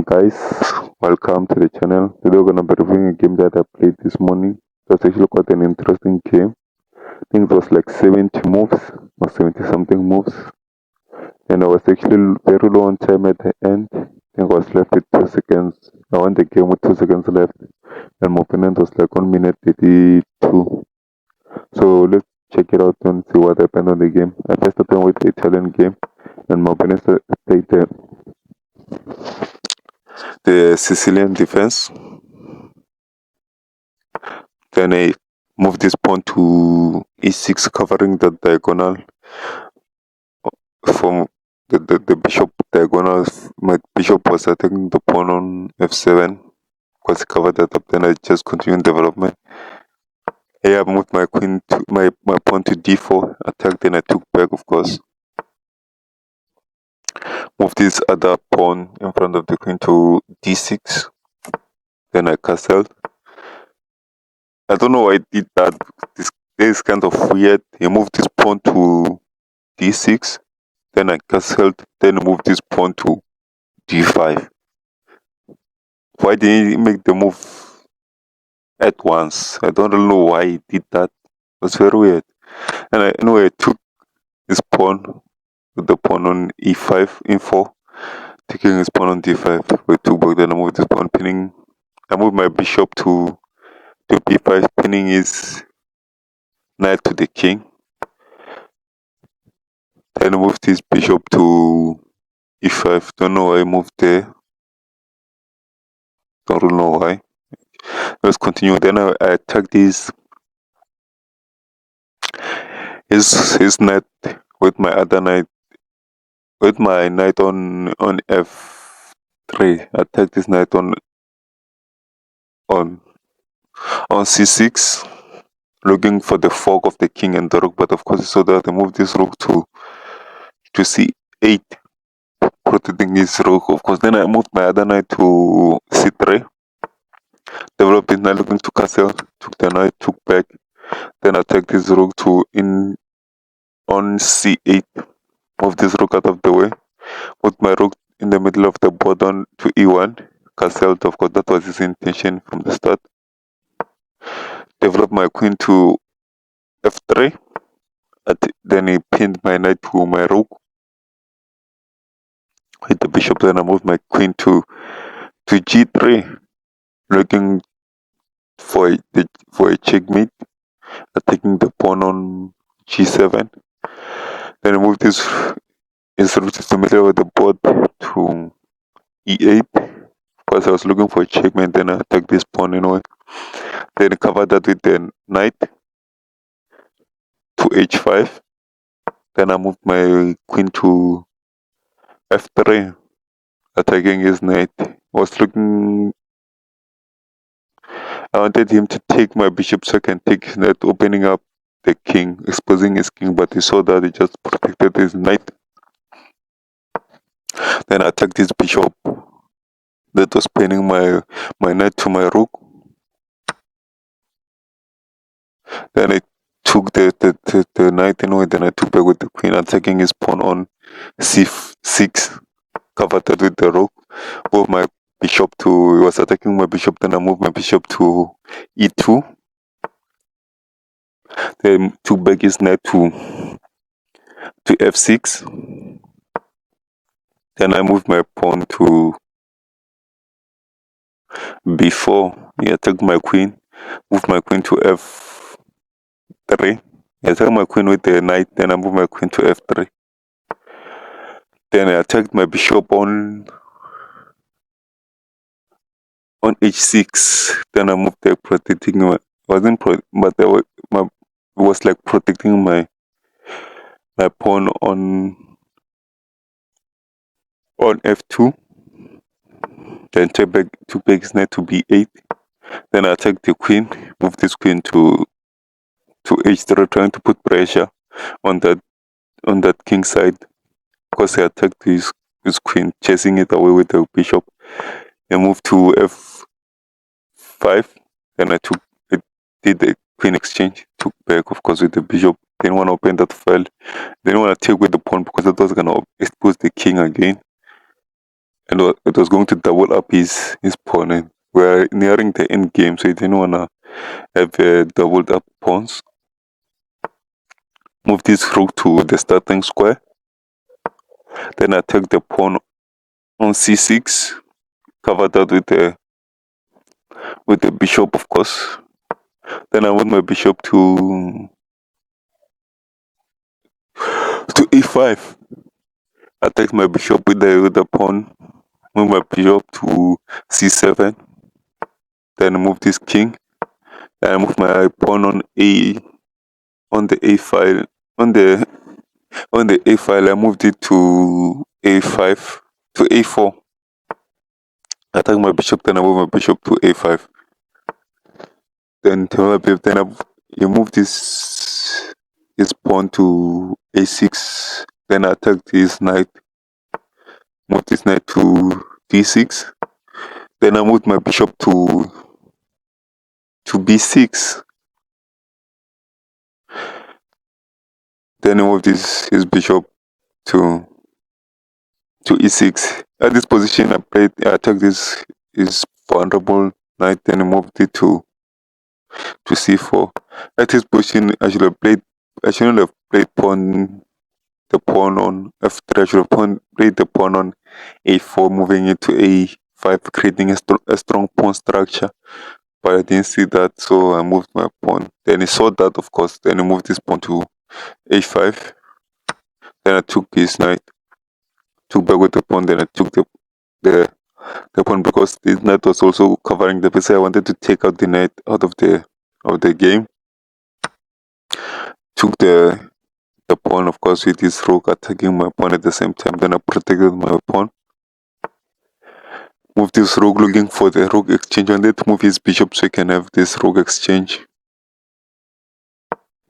Guys, welcome to the channel. Today we're gonna be reviewing a game that I played this morning. It was actually quite an interesting game. I think it was like 70 moves or 70 something moves, and I was actually very low on time at the end. I think I was left with 2 seconds. I won the game with 2 seconds left, and my opponent was like 1 minute 32. So let's check it out and see what happened on the game. I first started with the Italian game, and my opponent played the Sicilian defense. Then I move this pawn to e6, covering the diagonal from the bishop diagonal. My bishop was attacking the pawn on f7 because it covered that up. Then I just continued development. Here I moved my queen to my pawn to d4, attack, then I took back, of course. Move this other pawn in front of the queen to d6. Then I castled. I don't know why I did that. This is kind of weird. He moved this pawn to d6, then I castled, then moved this pawn to d5. Why didn't he make the move at once? I don't really know why he did that. It was very weird. And anyway, I took his pawn with the pawn on e5, e4, taking his pawn on d5 with 2 back. Then I moved this pawn, pinning. I moved my bishop to b5, pinning his knight to the king. Then I moved his bishop to e5. Don't know why I moved there. Don't really know why. Let's continue. Then I attacked his knight with my other knight, with my knight on f3. Attacked this knight on c6, looking for the fork of the king and the rook. But of course, so that I moved this rook to c8, protecting his rook. Of course, then I moved my other knight to c3. Developed his knight, looking to castle. Took the knight, took back. Then attacked his rook on c8. Move this rook out of the way. Put my rook in the middle of the board on to e1. Castled, of course, that was his intention from the start. Develop my queen to f3. Then he pinned my knight to my rook with the bishop. Then I moved my queen to g3, looking for a checkmate, attacking the pawn on g7. Then I moved this rook to the middle of the board to e8. Because I was looking for a checkmate, then I attacked this pawn anyway. Then I covered that with the knight to h5. Then I moved my queen to f3, attacking his knight. I wanted him to take my bishop so I can take his knight, opening up the king, exposing his king, but he saw that he just protected his knight. Then I attacked his bishop that was pinning my knight to my rook. Then I took the knight anyway, then I took back with the queen, attacking his pawn on c6, covered that with the rook. Moved my bishop he was attacking my bishop, then I moved my bishop to e2. Then took back his knight to f6. Then I moved my pawn to b4. He attacked my queen, moved my queen to f3. I attacked my queen with the knight, then I moved my queen to f3. Then I attacked my bishop on h6. Then I moved there, protecting my it was like protecting my pawn on f2. Then took back his knight to b8. Then I attacked the queen, moved this queen to h3, trying to put pressure on that king side, because he attacked his queen, chasing it away with the bishop. I moved to f5. Then I did the queen exchange, took back, of course, with the bishop. Didn't want to open that file. Didn't want to take with the pawn because that was gonna expose the king again. and it was going to double up his pawn. And we're nearing the end game, so he didn't wanna have doubled up pawns. Move this rook to the starting square. Then attack the pawn on c6. Cover that with the bishop, of course. Then I want my bishop to e5. Attack my bishop with the pawn. Move my bishop to c7. Then move this king. Then I move my pawn on the a file on the a file. I moved it to a5 to a4. Attack my bishop. Then I move my bishop to a5. Then you move this pawn to a6. Then attack this knight. Move this knight to d6. Then I move my bishop to b6. Then I move his bishop to e6. At this position, I attacked this vulnerable knight. Then I moved it to c4. At this position, I shouldn't have played the pawn on f3. I should have played the pawn on a4, moving it to a5, creating a strong pawn structure. But I didn't see that, so I moved my pawn. Then he saw that, of course. Then I moved this pawn to a5. Then I took his knight, took back with the pawn. Then I took the pawn because this knight was also covering the piece. I wanted to take out the knight out of the game. Took the pawn, of course, with this rook attacking my pawn at the same time. Then I protected my pawn. Move this rook, looking for the rook exchange. I wanted to move his bishop so he can have this rook exchange.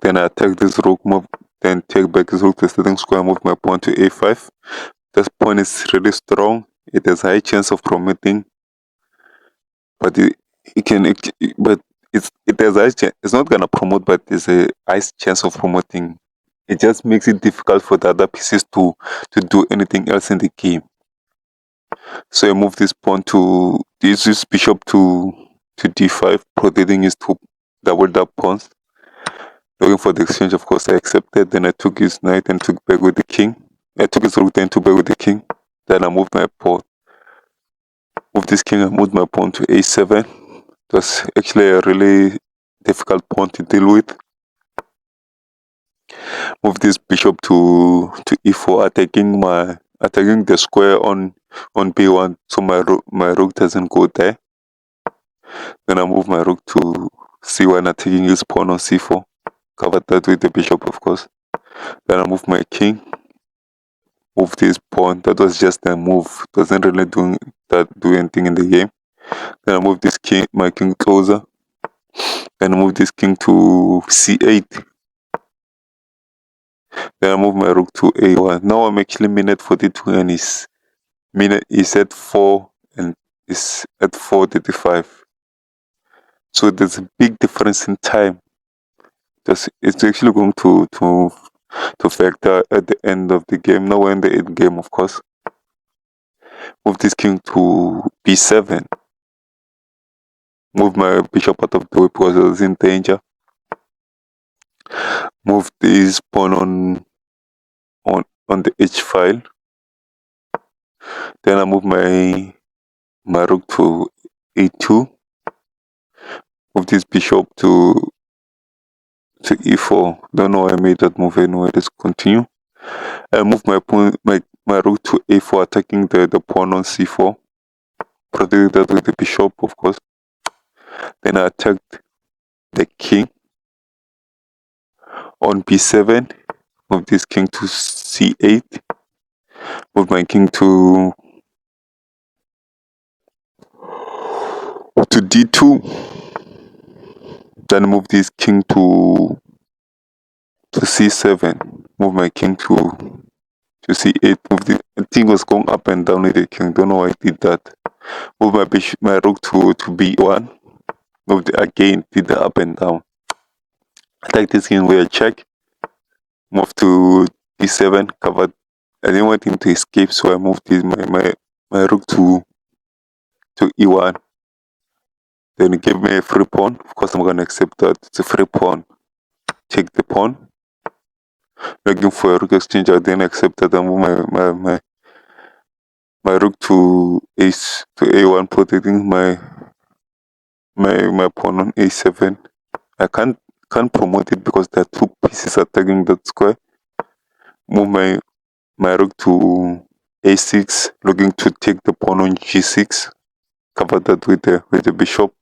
Then I attack this rook, move, then take back his rook to the starting square, move my pawn to a5. This pawn is really strong. It has a high chance of promoting, but it has a high chance. It's not gonna promote, but there's a high chance of promoting. It just makes it difficult for the other pieces to do anything else in the game. So I move this pawn to this bishop to d5, protecting his two doubled up pawns. Looking for the exchange, of course, I accepted. Then I took his knight and took back with the king. I took his rook, then took back with the king. Then I moved my pawn. Move this king, I moved my pawn to a7. It was actually a really difficult pawn to deal with. Move this bishop to e4, attacking the square on b1, so my rook doesn't go there. Then I move my rook to c1, attacking his pawn on c4. Covered that with the bishop, of course. Then I move my king. Move this pawn. That was just a move. It wasn't really do anything in the game. Then I move this king, my king closer. Then I move this king to c8. Then I move my rook to a1. Now I'm actually minute 42 and his minute is at 4 and is at 4:35. So there's a big difference in time. It's actually going to factor at the end of the game. Now we're in the end game, of course. Move this king to b7. Move my bishop out of the way because it was in danger. Move this pawn on the h file. Then I move my rook to a2. Move this bishop to e4. Don't know why I made that move anyway. Let's continue. I move my rook to a4, attacking the pawn on c4. Protect that with the bishop, of course. Then I attacked the king on b7. Move this king to c8. Move my king to d2. Then move this king to c7. Move my king to c8. Move the thing was going up and down with the king. Don't know why I did that. Move my rook to b1. Move again, did the up and down. Attack this king with a check. Move to d7, covered. I didn't want him to escape, so I moved my rook to e1. Then he gave me a free pawn. Of course, I'm gonna accept that. It's a free pawn. Take the pawn. Looking for a rook exchange. I then accept that. I move my rook to a1, protecting my pawn on a7. I can't promote it because there are two pieces attacking that square. Move my rook to a6, looking to take the pawn on g6. Cover that with the bishop.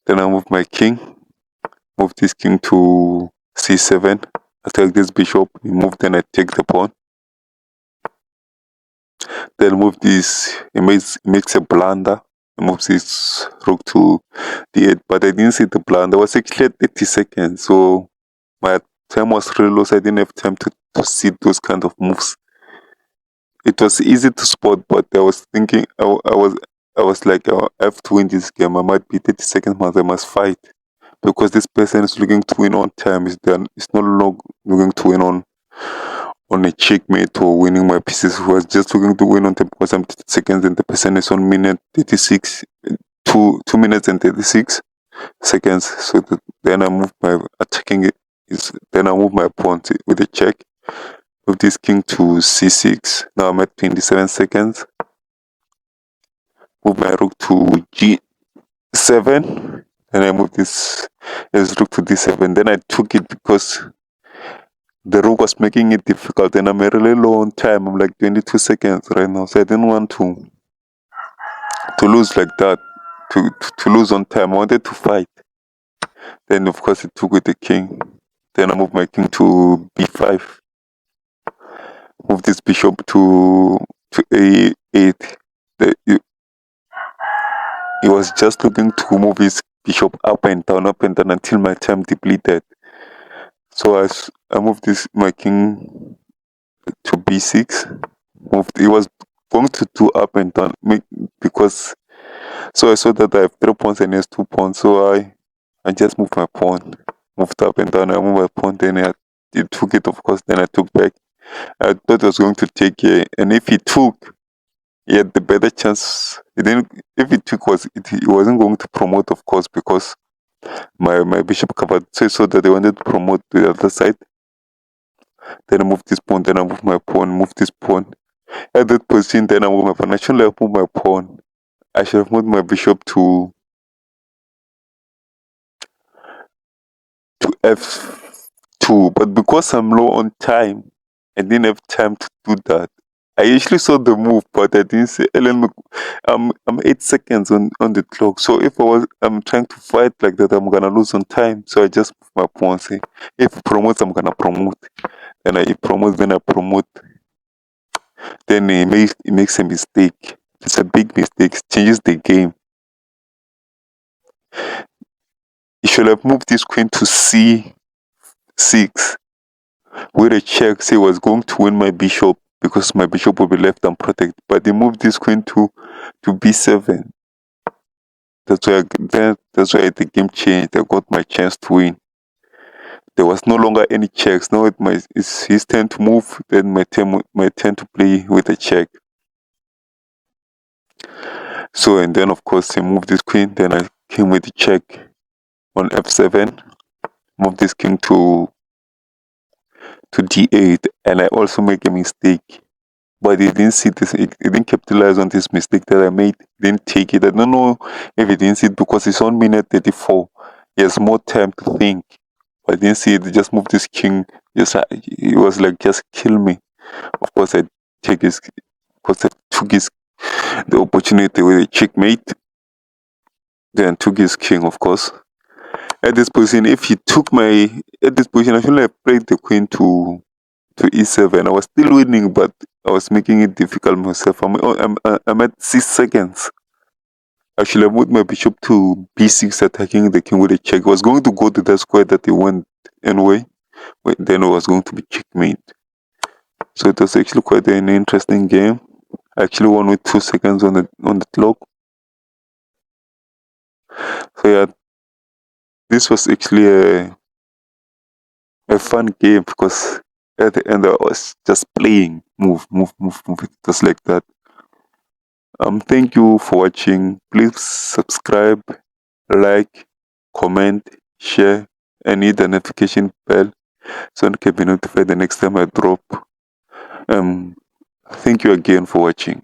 Then I move my king. Move this king to c7. Attack this bishop. You move, then I take the pawn. Then move this. It makes a blunder. It moves this rook to d8, but I didn't see the blunder. It was actually at 30 seconds, so my time was really low. So I didn't have time to see those kind of moves. It was easy to spot, but I was thinking, I was like, I have to win this game. I might be 30 seconds, but I must fight because this person is looking to win on time. It's not looking to win on a checkmate or winning my pieces. He was just looking to win on time because I'm 30 seconds and the person is on minute 36, 2 minutes and 36 seconds. So then I move my attacking it. Then I move my pawn with a check. Move this king to c6. Now I'm at 27 seconds. Move my rook to g7. Then I move this rook to d7. Then I took it because the rook was making it difficult, and I'm a really low on time. I'm like 22 seconds right now, so I didn't want to lose like that. To lose on time, I wanted to fight. Then of course it took with the king. Then I move my king to b5. Move this bishop to a8. He was just looking to move his bishop up and down until my time depleted. So I moved my king to b6. He was going to do up and down because so I saw that I have 3 pawns and he has 2 pawns. So I just moved my pawn, moved up and down. I moved my pawn, then he took it, of course. Then I took back. I thought I was going to take it, and if he took, he had the better chance. He didn't. If he took, he wasn't going to promote, of course, because my bishop covered. So I saw that they wanted to promote the other side. Then I moved this pawn. Then I moved my pawn. Moved this pawn. At that position, then I moved my pawn. I shouldn't have moved my pawn. I should have moved my bishop to f2. But because I'm low on time, I didn't have time to do that. I actually saw the move, but I didn't say, Ellen, I'm 8 seconds on the clock. So if I'm trying to fight like that, I'm gonna lose on time. So I just move my pawn. Say, if he promotes, I'm gonna promote. Then he promotes, then I promote. Then he makes a mistake. It's a big mistake. It changes the game. He should have moved this queen to c6 with a check. Say he was going to win my bishop because my bishop will be left unprotected. But he moved this queen to b7. That's why the game changed. I got my chance to win. There was no longer any checks. Now it's his turn to move. Then my turn to play with a check. So and then of course he moved this queen. Then I came with the check on f7. Move this king to d8, and I also make a mistake. But he didn't see this. He didn't capitalize on this mistake that I made. He didn't take it. I don't know if he didn't see it because it's on minute 34. He has more time to think. But I didn't see it. He just moved this king. He was like, just kill me. Of course, I took the opportunity with a checkmate. Then took his king, of course. At this position, at this position, I shouldn't have played the queen to e7. I was still winning, but I was making it difficult myself. I'm at 6 seconds. I should have moved my bishop to b6, attacking the king with a check. I was going to go to the square that he went anyway. Then it was going to be checkmate. So it was actually quite an interesting game. I actually won with 2 seconds on the clock. So yeah, this was actually a fun game because at the end I was just playing, move. It was like that. Thank you for watching. Please subscribe, like, comment, share, and hit the notification bell so you can be notified the next time I drop. Thank you again for watching.